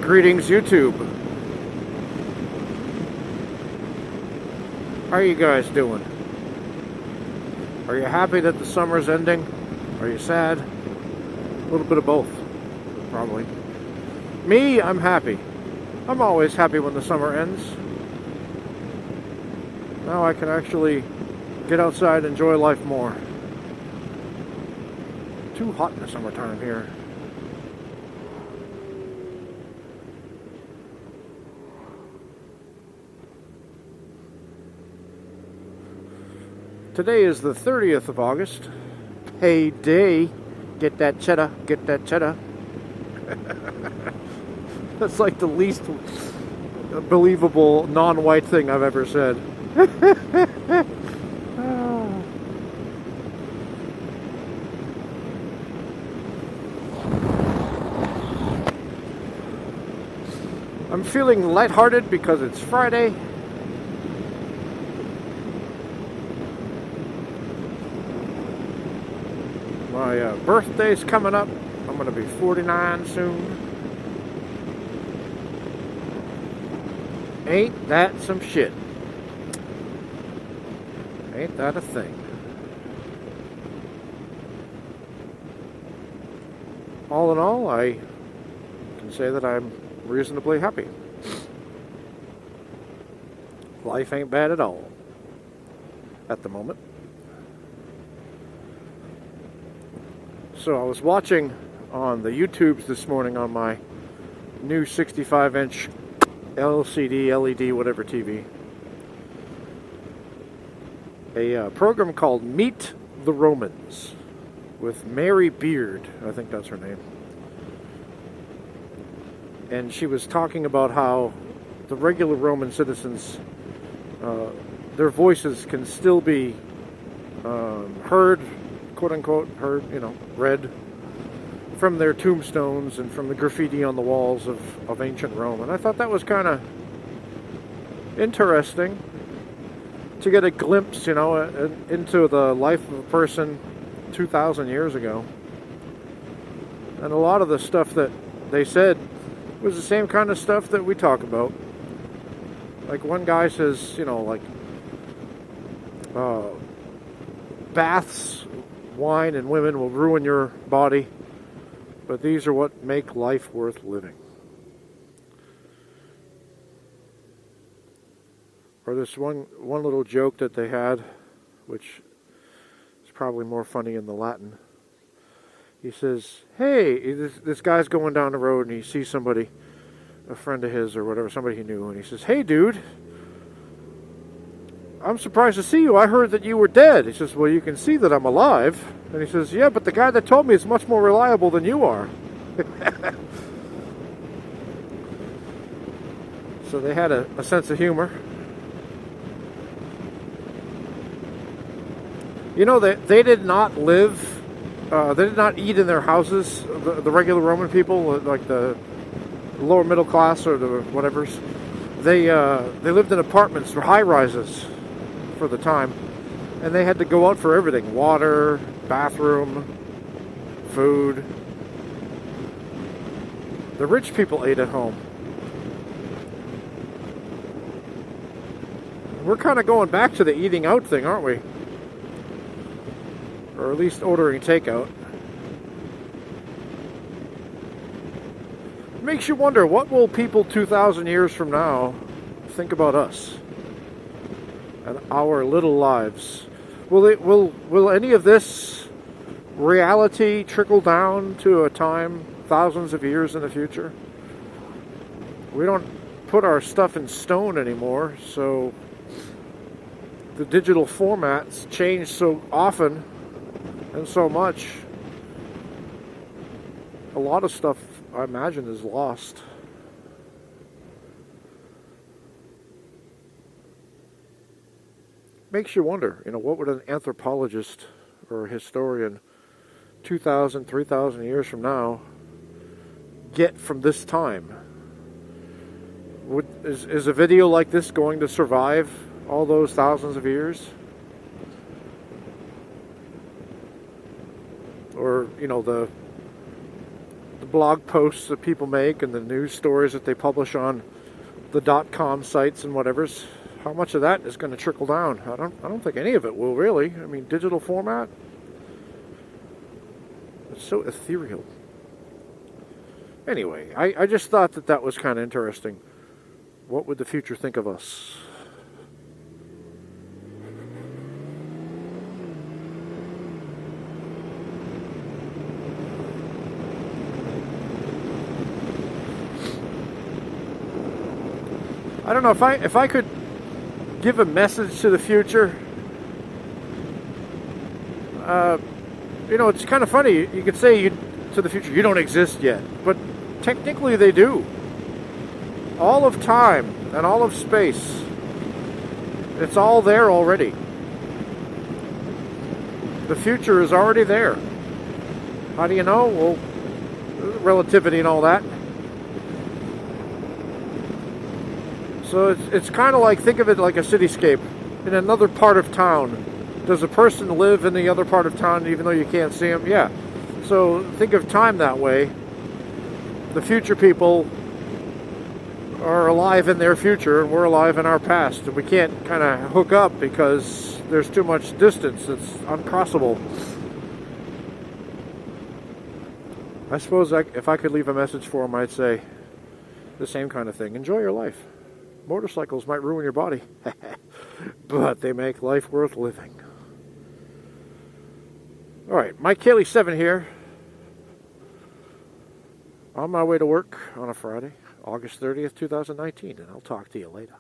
Greetings, YouTube. How are you guys doing? Are you happy that the summer's ending? Are you sad? A little bit of both, probably. Me, I'm happy. I'm always happy when the summer ends. Now I can actually get outside and enjoy life more. Too hot in the summertime here. Today is the 30th of August. Payday. Get that cheddar, get that cheddar. That's like the least believable non-white thing I've ever said. I'm feeling lighthearted because it's Friday. My birthday's coming up. I'm going to be 49 soon. Ain't that some shit? Ain't that a thing? All in all, I can say that I'm reasonably happy. Life ain't bad at all at the moment. So I was watching on the YouTubes this morning on my new 65-inch LCD, LED, whatever TV. A program called Meet the Romans with Mary Beard, I think that's her name. And she was talking about how the regular Roman citizens, their voices can still be heard, quote unquote, heard, read from their tombstones and from the graffiti on the walls of ancient Rome. And I thought that was kind of interesting to get a glimpse, into the life of a person 2,000 years ago. And a lot of the stuff that they said was the same kind of stuff that we talk about. Like one guy says, baths, wine, and women will ruin your body, but these are what make life worth living. Or this one little joke that they had, which is probably more funny in the Latin. He says, hey, this guy's going down the road and he sees somebody, a friend of his or whatever, somebody he knew, and he says, hey dude, I'm surprised to see you. I heard that you were dead. He says, well, you can see that I'm alive. And he says, yeah, but the guy that told me is much more reliable than you are. So they had a sense of humor. They did not live, they did not eat in their houses, the regular Roman people, like the lower middle class or the whatevers. They lived in apartments or high-rises for the time, and they had to go out for everything: water, bathroom, food. The rich people ate at home. We're kind of going back to the eating out thing, aren't we? Or at least ordering takeout. It makes you wonder, what will people 2,000 years from now think about us and our little lives? Will any of this reality trickle down to a time thousands of years in the future? We don't put our stuff in stone anymore, so the digital formats change so often and so much. A lot of stuff, I imagine, is lost. Makes you wonder, what would an anthropologist or a historian 2,000, 3,000 years from now get from this time? Is a video like this going to survive all those thousands of years? Or, the blog posts that people make and the news stories that they publish on the .com sites and whatever's, how much of that is going to trickle down? I don't think any of it will, really. I mean, digital format, it's so ethereal. Anyway, I just thought that that was kind of interesting. What would the future think of us? I don't know if I could give a message to the future. You know, it's kind of funny. You could say to the future, you don't exist yet, but technically they do. All of time and all of space, it's all there already. The future is already there. How do you know? Well, relativity and all that. So it's kind of like, think of it like a cityscape in another part of town. Does a person live in the other part of town even though you can't see them? Yeah. So think of time that way. The future people are alive in their future and we're alive in our past. And we can't kind of hook up because there's too much distance. It's uncrossable. I suppose if I could leave a message for them, I'd say the same kind of thing. Enjoy your life. Motorcycles might ruin your body, but they make life worth living. All right, Mike Haley 7 here. On my way to work on a Friday, August 30th, 2019, and I'll talk to you later.